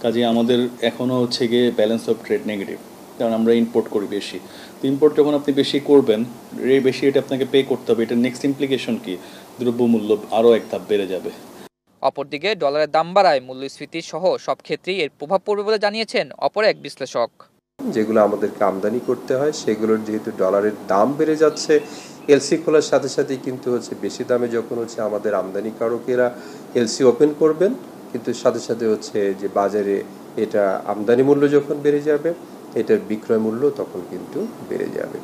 কাজে আমাদের এখনও হচ্ছে গিয়ে ব্যালেন্স অফ ট্রেড নেগেটিভ, কারণ আমরা ইম্পোর্ট করি বেশি। তো ইম্পোর্ট যখন আপনি বেশি করবেন, বেশি এটা আপনাকে পে করতে হবে। এটার নেক্সট ইমপ্লিকেশন কি? দ্রব্যমূল্য আরও এক ধাপ বেড়ে যাবে। অপরদিকে ডলারের দাম বাড়ায় মূল্যস্ফীতি সহ সব ক্ষেত্রেই এর প্রভাব পড়বে বলে জানিয়েছেন অপর এক বিশ্লেষক। যেগুলো আমাদেরকে আমদানি করতে হয় সেগুলোর যেহেতু ডলারের দাম বেড়ে যাচ্ছে, এলসি খোলার সাথে সাথে কিন্তু হচ্ছে বেশি দামে যখন হচ্ছে আমাদের আমদানিকারকেরা এলসি ওপেন করবেন, কিন্তু সাথে সাথে হচ্ছে যে বাজারে এটা আমদানি মূল্য যখন বেড়ে যাবে, এটার বিক্রয় মূল্য তখন কিন্তু বেড়ে যাবে।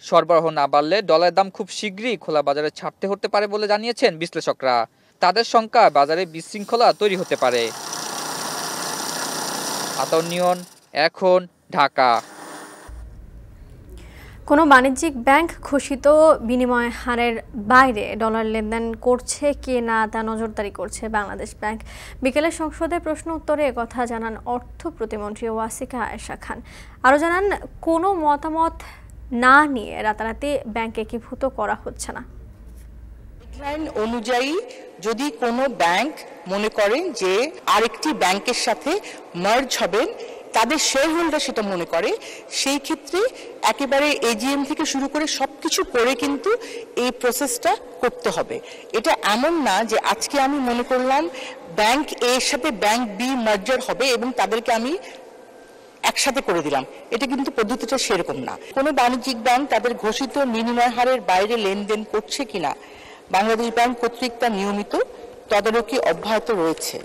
সরবরাহ না বাড়লে ডলারের দাম খুব শীঘ্রই খোলা বাজারে ছাড়তে হতে পারে বলে জানিয়েছেন বিশ্লেষকরা। তাদের শঙ্কা বাজারে বিশৃঙ্খলা তৈরি হতে পারে। আতাউর নিয়ন, এখন, ঢাকা। কোনো বাণিজ্যিক ব্যাংক ঘোষিত বিনিময় হারের বাইরে ডলার লেনদেন করছে কি না তা নজরদারি করছে বাংলাদেশ ব্যাংক। বিকেলে সংসদে প্রশ্ন উত্তরে একথা জানান অর্থ প্রতিমন্ত্রী ওয়াসিকা আয়েশা খান। আরও জানান, কোনো মতামত না নিয়ে রাতারাতি ব্যাংক একীভূত করা হচ্ছে না। গাইডলাইন অনুযায়ী যদি কোনো ব্যাংক মনে করেন যে আরেকটি ব্যাংকের সাথে মার্জ হবেন, তাদের শেয়ার হোল্ডার সেটা মনে করে, সেই ক্ষেত্রে একেবারে এজিএম থেকে শুরু করে সবকিছু করে কিন্তু এই প্রসেসটা করতে হবে। এটা এমন না যে আজকে আমি মনে করলাম ব্যাংক এ এর সাথে ব্যাংক বি মার্জার হবে এবং তাদেরকে আমি একসাথে করে দিলাম। এটা কিন্তু পদ্ধতিটা সেরকম না। কোনো বাণিজ্যিক ব্যাংক তাদের ঘোষিত বিনিময় হারের বাইরে লেনদেন করছে কিনা বাংলাদেশ ব্যাংক কর্তৃক তা নিয়মিত তদারকি অব্যাহত রয়েছে।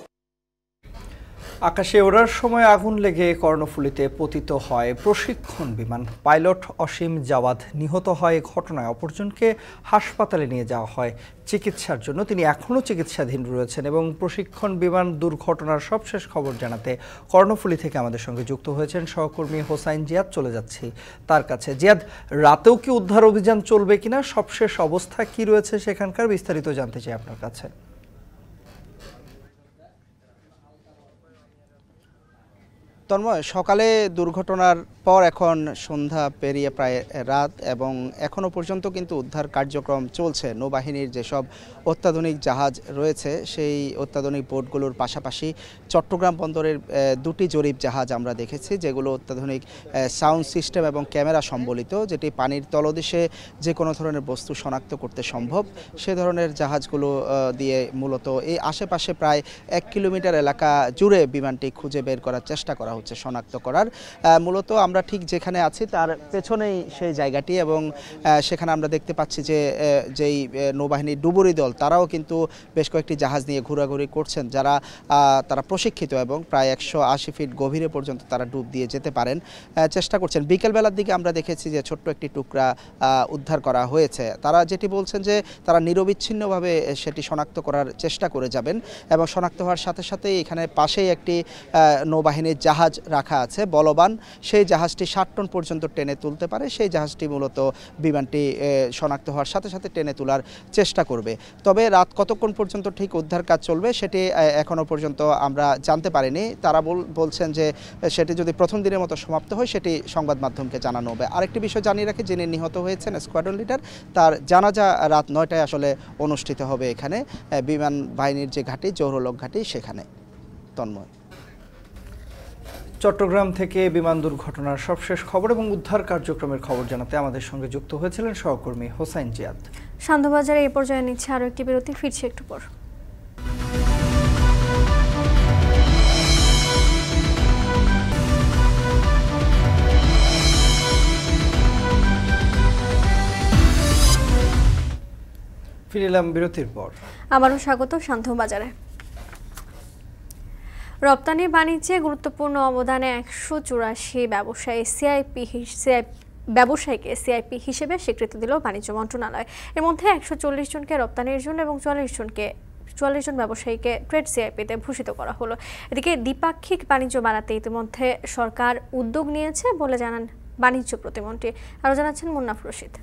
আকাশে ওড়ার সময় আগুন লেগে কর্ণফুলীতে পতিত হয় প্রশিক্ষণ বিমান। পাইলট অসীম জাওয়াদ নিহত হয় ঘটনায় অপরজনকে হাসপাতালে নিয়ে যাওয়া হয় চিকিৎসার জন্য। তিনি এখনও চিকিৎসাধীন রয়েছেন এবং প্রশিক্ষণ বিমান দুর্ঘটনার সবশেষ খবর জানাতে কর্ণফুলী থেকে আমাদের সঙ্গে যুক্ত হয়েছেন সহকর্মী হোসাইন জিয়াদ। চলে যাচ্ছি তার কাছে। জিয়াদ, রাতেও কি উদ্ধার অভিযান চলবে কিনা, সবশেষ অবস্থা কি রয়েছে সেখানকার, বিস্তারিত জানতে চাই আপনার কাছে। তন্ময়, সকালে দুর্ঘটনার পর এখন সন্ধ্যা পেরিয়ে প্রায় রাত এবং এখনও পর্যন্ত কিন্তু উদ্ধার কার্যক্রম চলছে। নৌবাহিনীর যেসব অত্যাধুনিক জাহাজ রয়েছে সেই অত্যাধুনিক বোটগুলোর পাশাপাশি চট্টগ্রাম বন্দরের দুটি জরিপ জাহাজ আমরা দেখেছি, যেগুলো অত্যাধুনিক সাউন্ড সিস্টেম এবং ক্যামেরা সম্বলিত, যেটি পানির তলদেশে যে কোনো ধরনের বস্তু শনাক্ত করতে সম্ভব। সে ধরনের জাহাজগুলো দিয়ে মূলত এই আশেপাশে প্রায় 1 কিলোমিটার এলাকা জুড়ে বিমানটি খুঁজে বের করার চেষ্টা করা হচ্ছে, শনাক্ত করার। মূলত আমরা ঠিক যেখানে আছি তার পেছনেই সেই জায়গাটি, এবং সেখানে আমরা দেখতে পাচ্ছি যে যেই নৌবাহিনীর ডুবুরি দল তারাও কিন্তু বেশ কয়েকটি জাহাজ নিয়ে ঘোরাঘুরি করছেন, তারা প্রশিক্ষিত এবং প্রায় 180 ফিট গভীরে পর্যন্ত তারা ডুব দিয়ে যেতে পারেন, চেষ্টা করছেন। বিকেলবেলার দিকে আমরা দেখেছি যে ছোট্ট একটি টুকরা উদ্ধার করা হয়েছে। তারা যেটি বলছেন যে তারা নিরবিচ্ছিন্নভাবে সেটি শনাক্ত করার চেষ্টা করে যাবেন, এবং শনাক্ত হওয়ার সাথে সাথেই এখানে পাশেই একটি নৌবাহিনীর জাহাজ রাখা আছে বলবান, সেই জাহাজটি 60 টন পর্যন্ত টেনে তুলতে পারে। সেই জাহাজটি মূলত বিমানটি শনাক্ত হওয়ার সাথে সাথে টেনে তোলার চেষ্টা করবে। তবে রাত কতক্ষণ পর্যন্ত ঠিক উদ্ধার কাজ চলবে সেটি এখনও পর্যন্ত আমরা জানতে পারিনি। তারা বলছেন যে সেটি যদি প্রথম দিনের মতো সমাপ্ত হয় সেটি সংবাদ মাধ্যমকে জানানো হবে। আরেকটি বিষয় জানিয়ে রাখি, যিনি নিহত হয়েছেন স্কোয়াড্রন লিডার, তার জানাজা রাত 9টায় আসলে অনুষ্ঠিত হবে এখানে বিমান বাহিনীর যে ঘাঁটি জহুরুলক ঘাঁটি সেখানে। তন্ময়, চট্টগ্রাম থেকে বিমান দুর্ঘটনার সবশেষ খবর এবং উদ্ধার কার্যক্রমের খবর জানাতে আমাদের সঙ্গে যুক্ত হয়েছিলেন সহকর্মী হোসাইন জিয়াদ। সান্ধ্যবাজারে এই পর্যায়ে নিচ্ছে আরও একটি বিরতি, ফিরছে একটু পর। ফিরে এলাম বিরতির পর। আবারও স্বাগত সান্ধ্যবাজারে। রপ্তানি বাণিজ্যে গুরুত্বপূর্ণ অবদানে 184 ব্যবসায়ীকে সিআইপি হিসেবে স্বীকৃতি দিল বাণিজ্য মন্ত্রণালয়। এর মধ্যে 140 জনকে রপ্তানির জন্য এবং 44 জন ব্যবসায়ীকে ট্রেড সিআইপিতে ভূষিত করা হলো। এদিকে দ্বিপাক্ষিক বাণিজ্য বাড়াতে ইতিমধ্যে সরকার উদ্যোগ নিয়েছে বলে জানান বাণিজ্য প্রতিমন্ত্রী। আরও জানাচ্ছেন মুন্নাফ রশিদ।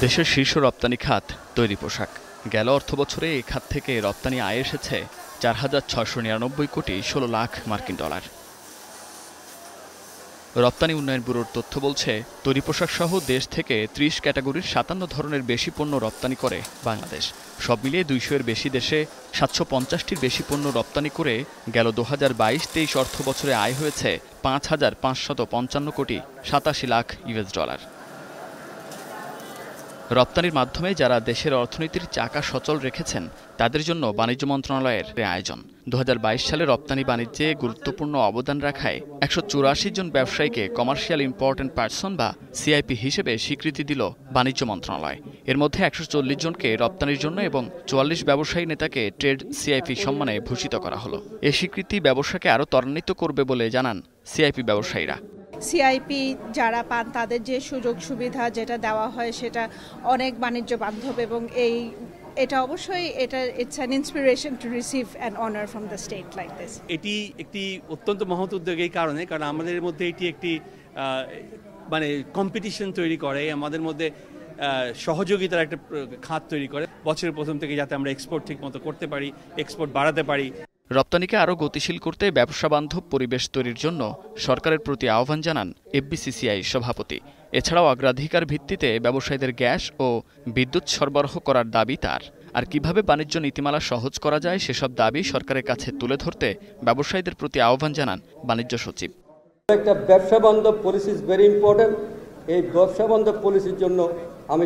দেশের শীর্ষ রপ্তানি খাত তৈরি পোশাক। গেল অর্থবছরে এই খাত থেকে রপ্তানি আয় এসেছে 4,699 কোটি 16 লাখ মার্কিন ডলার। রপ্তানি উন্নয়ন ব্যুরোর তথ্য বলছে, তৈরি পোশাক সহ দেশ থেকে 30 ক্যাটাগরির 57 ধরনের বেশি পণ্য রপ্তানি করে বাংলাদেশ। সব মিলিয়ে 200-এর বেশি দেশে 750-টির বেশি পণ্য রপ্তানি করে গেল 2022-23 অর্থ বছরে আয় হয়েছে 5,555 কোটি 87 লাখ ইউএস ডলার। রপ্তানির মাধ্যমে যারা দেশের অর্থনীতির চাকা সচল রেখেছেন তাদের জন্য বাণিজ্য মন্ত্রণালয়ের আয়োজন। 2022 সালে রপ্তানি বাণিজ্যে গুরুত্বপূর্ণ অবদান রাখায় 184 জন ব্যবসায়ীকে কমার্শিয়াল ইম্পর্টেন্ট পার্সন বা সিআইপি হিসেবে স্বীকৃতি দিল বাণিজ্য মন্ত্রণালয়। এর মধ্যে 140 জনকে রপ্তানির জন্য এবং 44 ব্যবসায়ী নেতাকে ট্রেড সিআইপি সম্মানে ভূষিত করা হলো। এই স্বীকৃতি ব্যবসাকে আরও ত্বরান্বিত করবে বলে জানান সিআইপি ব্যবসায়ীরা। সিআইপি যারা পান তাদের যে সুযোগ সুবিধা যেটা দেওয়া হয় সেটা অনেক বাণিজ্য বান্ধব, এবং এটা অবশ্যই it's an inspiration to receive an honour from the state like this. এটি একটি অত্যন্ত মহৎ উদ্যোগ এই কারণে, কারণ আমাদের মধ্যে এটি একটি কম্পিটিশন তৈরি করে, আমাদের মধ্যে সহযোগিতার একটা খাত তৈরি করে। বছরের প্রথম থেকে যাতে আমরা এক্সপোর্ট ঠিক মতো করতে পারি, এক্সপোর্ট বাড়াতে পারি। রপ্তানিকে আরও গতিশীল করতে ব্যবসা বান্ধব পরিবেশ তৈরির জন্য সরকারের প্রতি আহ্বান জানান এফবিসিসিআই সভাপতি। এছাড়াও অগ্রাধিকার ভিত্তিতে ব্যবসায়ীদের গ্যাস ও বিদ্যুৎ সরবরাহ করার দাবি তার। আর কিভাবে বাণিজ্য নীতিমালা সহজ করা যায় সেসব দাবি সরকারের কাছে তুলে ধরতে ব্যবসায়ীদের প্রতি আহ্বান জানান বাণিজ্য সচিব। একটা ব্যবসা বান্ধব পলিসি ইজ ভেরি ইম্পর্টেন্ট। এই ব্যবসা বান্ধব পলিসির জন্য আমি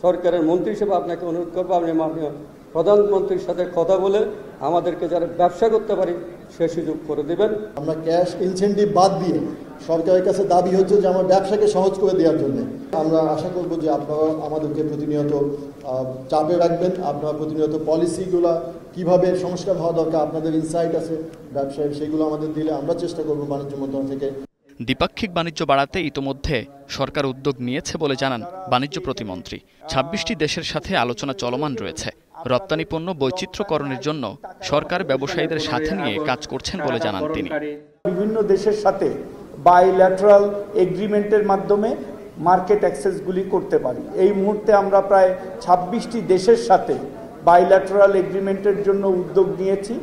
সরকারের মন্ত্রী হিসেবে আপনাকে অনুরোধ করবো, আপনি মাননীয় প্রধানমন্ত্রীর সাথে কথা বলে আমাদেরকে যারা ব্যবসা করতে পারি সে সুযোগ করে দেবেন। আমরা ক্যাশ ইনসেন্টিভ বাদ দিয়ে সরকারের কাছে দাবি হচ্ছে যে আমার ব্যবসাকে সহজ করে দেওয়ার জন্য। আমরা আশা করব যে আপনারা আমাদেরকে প্রতিনিয়ত চাপে রাখবেন, আপনারা প্রতিনিয়ত পলিসিগুলো কিভাবে সংস্কার হওয়া দরকার, আপনাদের ইনসাইট আছে ব্যবসায়, সেগুলো আমাদের দিলে আমরা চেষ্টা করব বাণিজ্য মন্ত্রণালয় থেকে। দ্বিপাক্ষিক বাণিজ্য বাড়াতে ইতোমধ্যে সরকার উদ্যোগ নিয়েছে বলে জানান বাণিজ্য প্রতিমন্ত্রী। 26টি দেশের সাথে আলোচনা চলমান রয়েছে। রপ্তানি পণ্য বৈচিত্র্যকরণের জন্য সরকার ব্যবসায়ীদের সাথে নিয়ে কাজ করছেন বলে জানান তিনি। বিভিন্ন দেশের সাথে বাইল্যাটারাল এগ্রিমেন্টের মাধ্যমে মার্কেট অ্যাক্সেসগুলি করতে পারি। এই মুহূর্তে আমরা প্রায় 26টি দেশের সাথে বাইল্যাটারাল এগ্রিমেন্টের জন্য উদ্যোগ নিয়েছি।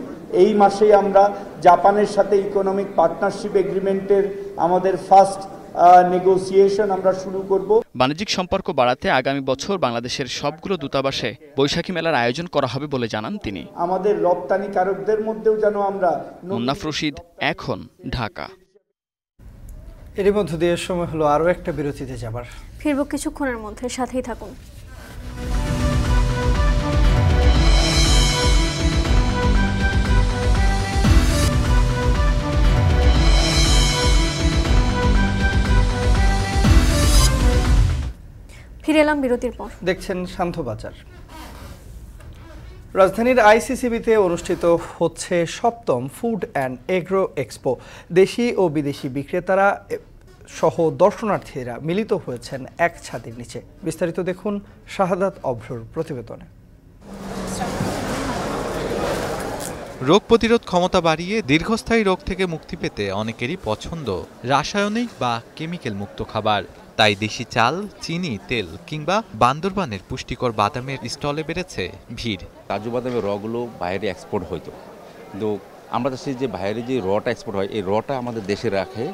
এই মাসেই আমরা জাপানের সাথে ইকোনমিক পার্টনারশিপ এগ্রিমেন্টের আমাদের ফার্স্ট নেগোসিয়েশন আমরা শুরু করব। বাণিজ্যিক সম্পর্ক বাড়াতে আগামী বছর বাংলাদেশের সবগুলো দূতাবাসে বৈশাখী মেলার আয়োজন করা হবে বলে জানান তিনি। আমাদের রপ্তানিকারকদের মধ্যেও যেন আমরা মুন্নাফ রশিদ, এখন, ঢাকা। এরই মধ্য দিয়ে সময় হলো আরও একটা বিরতিতে যাবার। ফিরব কিছুক্ষণের মধ্যে, সাথেই থাকুন। ফিরে এলাম বিরতির পর। দেখছেন শান্ত বাজার। রাজধানীর আইসিসিবিতে অনুষ্ঠিত হচ্ছে ৭ম ফুড অ্যান্ড এগ্রো এক্সপো। দেশি ও বিদেশি বিক্রেতারা সহ দর্শনার্থীরা মিলিত হয়েছেন এক ছাদের নিচে। বিস্তারিত দেখুন শাহাদাত অভ্রর প্রতিবেদনে। রোগ প্রতিরোধ ক্ষমতা বাড়িয়ে দীর্ঘস্থায়ী রোগ থেকে মুক্তি পেতে অনেকেরই পছন্দ রাসায়নিক বা কেমিক্যাল মুক্ত খাবার। তাই দেশি চাল, চিনি, তেল কিংবা বান্দরবানের পুষ্টিকর বাদামের স্টলে বেড়েছে ভিড়। কাজু বাদামের রগুলো বাইরে এক্সপোর্ট হইতো, কিন্তু আমরা দেখছি যে বাইরে যে রটা এক্সপোর্ট হয় এই রটা আমাদের দেশে রাখে,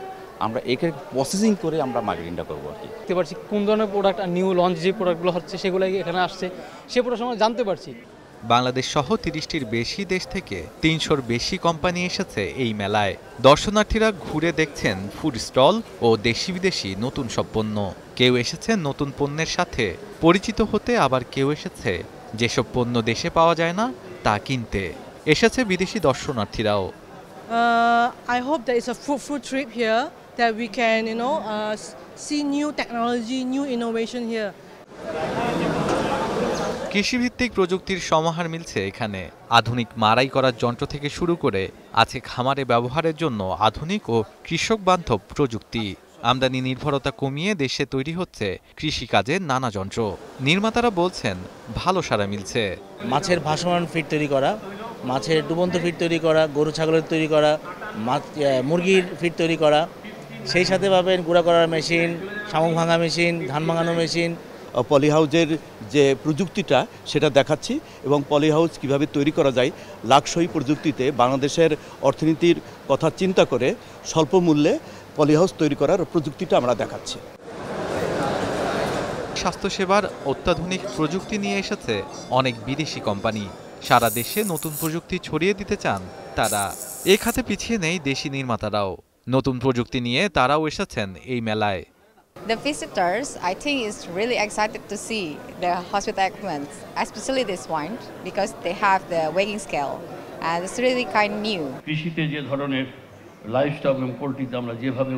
আমরা একে প্রসেসিং করে আমরা মার্কেটিংটা করবো আর কি। দেখতে পারছি কোন ধরনের প্রোডাক্ট আর নিউ লঞ্চ যে প্রোডাক্টগুলো হচ্ছে সেগুলো এখানে আসছে, সে প্রোডাক্ট আমরা জানতে পারছি। বাংলাদেশ সহ ৩০টির বেশি দেশ থেকে ৩০০-র বেশি কোম্পানি এসেছে এই মেলায়। দর্শনার্থীরা ঘুরে দেখছেন ফুড স্টল ও দেশি বিদেশি নতুন সব পণ্য। কেউ এসেছে নতুন পণ্যের সাথে পরিচিত হতে, আবার কেউ এসেছে যেসব পণ্য দেশে পাওয়া যায় না তা কিনতে। এসেছে বিদেশি দর্শনার্থীরাও। I hope there is a fruitful trip here that we can see new technology, new innovation here. কৃষিভিত্তিক প্রযুক্তির সমাহার মিলছে এখানে। আধুনিক মাড়াই করার যন্ত্র থেকে শুরু করে আছে খামারে ব্যবহারের জন্য আধুনিক ও কৃষক বান্ধব প্রযুক্তি। আমদানি নির্ভরতা কমিয়ে দেশে তৈরি হচ্ছে কৃষিকাজের নানা যন্ত্র। নির্মাতারা বলছেন ভালো সাড়া মিলছে। মাছের ভাসমান ফিড তৈরি করা, মাছের ডুবন্ত ফিড তৈরি করা, গরু ছাগলের তৈরি করা, মুরগির ফিড তৈরি করা, সেই সাথে পাবেন গুঁড়া করার মেশিন, শামুক ভাঙা মেশিন, ধান ভাঙানো মেশিন। পলিহাউসের যে প্রযুক্তিটা সেটা দেখাচ্ছি এবং পলিহাউস কিভাবে তৈরি করা যায় লাক্সই প্রযুক্তিতে বাংলাদেশের অর্থনীতির কথা চিন্তা করে স্বল্প মূল্যে পলিহাউস তৈরি করার প্রযুক্তিটা আমরা দেখাচ্ছি। স্বাস্থ্যসেবার অত্যাধুনিক প্রযুক্তি নিয়ে এসেছে অনেক বিদেশি কোম্পানি। সারা দেশে নতুন প্রযুক্তি ছড়িয়ে দিতে চান তারা। এ খাতে পিছিয়ে নেই দেশি নির্মাতারাও। নতুন প্রযুক্তি নিয়ে তারাও এসেছেন এই মেলায়। The visitors, I think, is really excited to see the hospital equipment, especially this one, because they have the weighing scale, and it's really kind of new. কৃষিতে যে ধরনের লাইভস্টক এবং পোল্ট্রিতে আমরা যেভাবে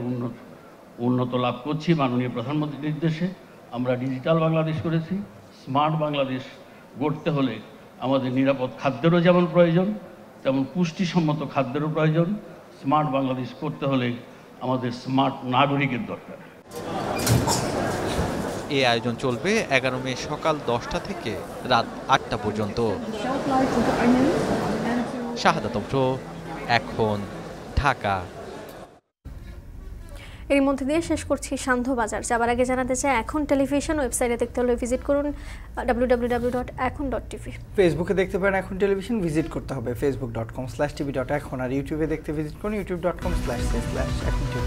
উন্নত লাভ করছি মাননীয় প্রধানমন্ত্রীর নির্দেশে আমরা ডিজিটাল বাংলাদেশ করেছি। স্মার্ট বাংলাদেশ গড়তে হলে আমাদের নিরাপদ খাদ্যেরও যেমন প্রয়োজন, তেমন পুষ্টিসম্মত খাদ্যেরও প্রয়োজন। স্মার্ট বাংলাদেশ করতে হলে আমাদের স্মার্ট নাগরিকের দরকার। এই আয়োজন চলবে 11 মে সকাল 10টা থেকে রাত 8টা পর্যন্ত। শাহাদাত অভ্র, এখন, ঢাকা। এর মধ্যে দিয়ে শেষ করছি শান্ত বাজার। যাবার আগে জানাতে চাই, এখন টেলিভিশন ওয়েবসাইটে দেখতে হলে ভিজিট করুন www.ekhon.tv। ফেসবুকে দেখতে পারেন এখন টেলিভিশন, ভিজিট করতে হবে facebook.com/tv.ekhon। আর ইউটিউবে দেখতে ভিজিট করুন youtube.com/ekhon tv।